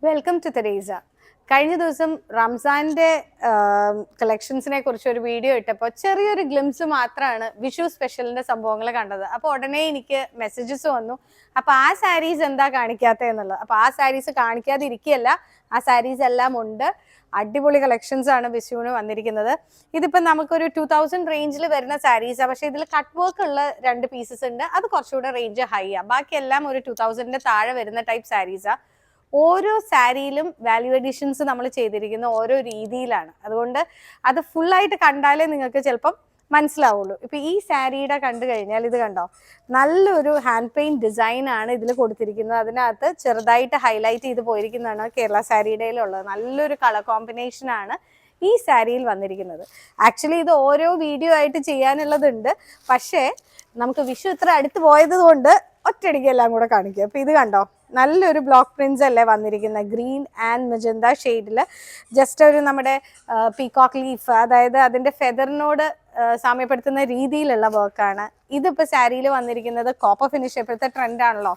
Welcome to Teresa. കഴിഞ്ഞ ദിവസം റംസാന്റെ കളക്ഷൻസിനെ കുറിച്ച് ഒരു വീഡിയോ ഇട്ടപ്പോൾ ചെറിയൊരു ഗ്ലിംസ് മാത്രമാണ് വിഷു സ്പെഷ്യലിന്റെ സംഭവങ്ങൾ കണ്ടത്. അപ്പോൾ ഉടനെ എനിക്ക് മെസ്സേജസ് വന്നു, അപ്പൊ ആ സാരീസ് എന്താ കാണിക്കാത്തതെന്നുള്ളത്. അപ്പൊ ആ സാരീസ് കാണിക്കാതിരിക്കുകയല്ല, ആ സാരീസ് എല്ലാം ഉണ്ട്. അടിപൊളി കളക്ഷൻസ് ആണ് വിഷുവിന് വന്നിരിക്കുന്നത്. ഇതിപ്പോ നമുക്കൊരു 2000 റേഞ്ചിൽ വരുന്ന സാരീസാണ്. പക്ഷെ ഇതിൽ കട്ട് വർക്ക് ഉള്ള 2 പീസസ് ഉണ്ട്. അത് കുറച്ചുകൂടെ റേഞ്ച് ഹൈ ആ. ബാക്കിയെല്ലാം ഒരു 2000 താഴെ വരുന്ന ടൈപ്പ് സാരീസാണ്. ഓരോ സാരിയിലും വാല്യൂ അഡീഷൻസ് നമ്മൾ ചെയ്തിരിക്കുന്ന ഓരോ രീതിയിലാണ്. അതുകൊണ്ട് അത് ഫുള്ളായിട്ട് കണ്ടാലേ നിങ്ങൾക്ക് ചിലപ്പം മനസ്സിലാവുള്ളൂ. ഇപ്പൊ ഈ സാരിയുടെ കണ്ടു കഴിഞ്ഞാൽ ഇത് കണ്ടോ, നല്ലൊരു ഹാൻഡ് പെയിന്റ് ഡിസൈൻ ആണ് ഇതിൽ കൊടുത്തിരിക്കുന്നത്. അതിനകത്ത് ചെറുതായിട്ട് ഹൈലൈറ്റ് ചെയ്ത് പോയിരിക്കുന്നതാണ് കേരള സാരിയുടെയിലുള്ളത്. നല്ലൊരു കളർ കോമ്പിനേഷൻ ആണ് ഈ സാരിയിൽ വന്നിരിക്കുന്നത്. ആക്ച്വലി ഇത് ഓരോ വീഡിയോ ആയിട്ട് ചെയ്യാനുള്ളതുണ്ട്, പക്ഷേ നമുക്ക് വിഷു ഇത്ര അടുത്ത് പോയത് കൊണ്ട് ഒറ്റയടിക്ക് എല്ലാം കൂടെ കാണിക്കുക. അപ്പൊ ഇത് കണ്ടോ, നല്ലൊരു ബ്ലോക്ക് പ്രിന്റ്സ് അല്ലേ വന്നിരിക്കുന്നത്. ഗ്രീൻ ആൻഡ് മജന്ത ഷെയ്ഡിൽ ജസ്റ്റ് ഒരു നമ്മുടെ പീകോക്ക് ലീഫ്, അതായത് അതിന്റെ ഫെദറിനോട് സാമ്യപ്പെടുത്തുന്ന രീതിയിലുള്ള വർക്കാണ്. ഇതിപ്പോൾ സാരിയിൽ വന്നിരിക്കുന്നത് കോപ്പർ ഫിനിഷ്, ഇപ്പോഴത്തെ ട്രെൻഡ് ആണല്ലോ.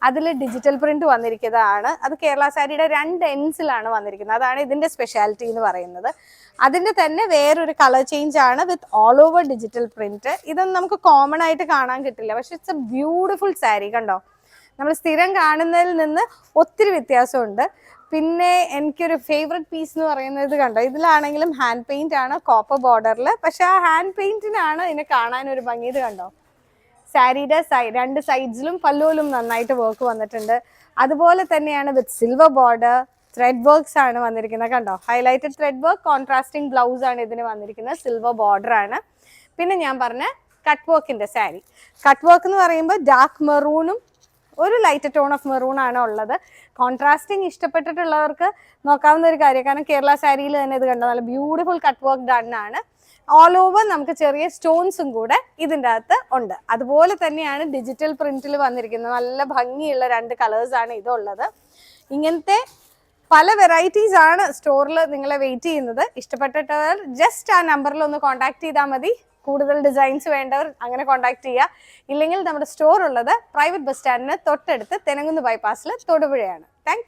അതിൽ ഡിജിറ്റൽ പ്രിന്റ് വന്നിരിക്കുന്നതാണ്. അത് കേരള സാരിയുടെ 2 എൻഡ്സിലാണ് വന്നിരിക്കുന്നത്. അതാണ് ഇതിന്റെ സ്പെഷ്യാലിറ്റി എന്ന് പറയുന്നത്. അതിന്റെ തന്നെ വേറൊരു കളർ ചേഞ്ച് ആണ് with all over digital print. ഇതൊന്നും നമുക്ക് കോമൺ ആയിട്ട് കാണാൻ കിട്ടില്ല, പക്ഷെ ഇറ്റ്സ് എ ബ്യൂട്ടിഫുൾ സാരി. കണ്ടോ, നമ്മൾ സ്ഥിരം കാണുന്നതിൽ നിന്ന് ഒത്തിരി വ്യത്യാസമുണ്ട്. പിന്നെ എനിക്കൊരു ഫേവററ്റ് പീസ് എന്ന് പറയുന്നത് കണ്ടോ, ഇതിലാണെങ്കിലും ഹാൻഡ് പെയിന്റ് ആണ്, കോപ്പർ ബോർഡറിൽ. പക്ഷെ ആ ഹാൻഡ് പെയിന്റിനാണ് ഇതിനെ കാണാൻ ഒരു ഭംഗി. ഇത് കണ്ടോ, സാരിയുടെ 2 സൈഡ്സിലും പല്ലുവിലും നന്നായിട്ട് വർക്ക് വന്നിട്ടുണ്ട്. അതുപോലെ തന്നെയാണ് വിത്ത് സിൽവർ ബോർഡർ, ത്രെഡ് വർക്ക്സ് ആണ് വന്നിരിക്കുന്നത്. കണ്ടോ, highlighted thread work, contrasting blouse ആണ് ഇതിന് വന്നിരിക്കുന്നത്, സിൽവർ ബോർഡർ ആണ്. പിന്നെ ഞാൻ പറഞ്ഞ കട്ട് വർക്കിന്റെ സാരി, കട്ട് വർക്ക് എന്ന് പറയുമ്പോൾ ഡാർക്ക് മെറൂണും ഒരു ലൈറ്റ് ടോൺ ഓഫ് മെറൂൺ ആണ് ഉള്ളത്. കോൺട്രാസ്റ്റിംഗ് ഇഷ്ടപ്പെട്ടിട്ടുള്ളവർക്ക് നോക്കാവുന്ന ഒരു കാര്യം, കാരണം കേരള സാരിയിൽ തന്നെ ഇത് കണ്ടോ, നല്ല ബ്യൂട്ടിഫുൾ കട്ട് വർക്ക് ഡൺ ആണ്. ഓൾ ഓവർ നമുക്ക് ചെറിയ സ്റ്റോൺസും കൂടെ ഇതിൻ്റെ അകത്ത് ഉണ്ട്. അതുപോലെ തന്നെയാണ് ഡിജിറ്റൽ പ്രിന്റിൽ വന്നിരിക്കുന്നത്. നല്ല ഭംഗിയുള്ള 2 കളേഴ്സ് ആണ് ഇതുള്ളത്. ഇങ്ങനത്തെ പല വെറൈറ്റീസ് ആണ് സ്റ്റോറിൽ നിങ്ങളെ വെയിറ്റ് ചെയ്യുന്നത്. ഇഷ്ടപ്പെട്ടിട്ടവർ ജസ്റ്റ് ആ നമ്പറിൽ ഒന്ന് കോൺടാക്ട് ചെയ്താൽ മതി. കൂടുതൽ ഡിസൈൻസ് വേണ്ടവർ അങ്ങനെ കോൺടാക്ട് ചെയ്യുക. ഇല്ലെങ്കിൽ നമ്മുടെ സ്റ്റോർ ഉള്ളത് പ്രൈവറ്റ് ബസ് സ്റ്റാൻഡിന് തൊട്ടടുത്ത് തെനങ്കുന്ന് ബൈപ്പാസിൽ തൊടുപുഴയാണ്. താങ്ക്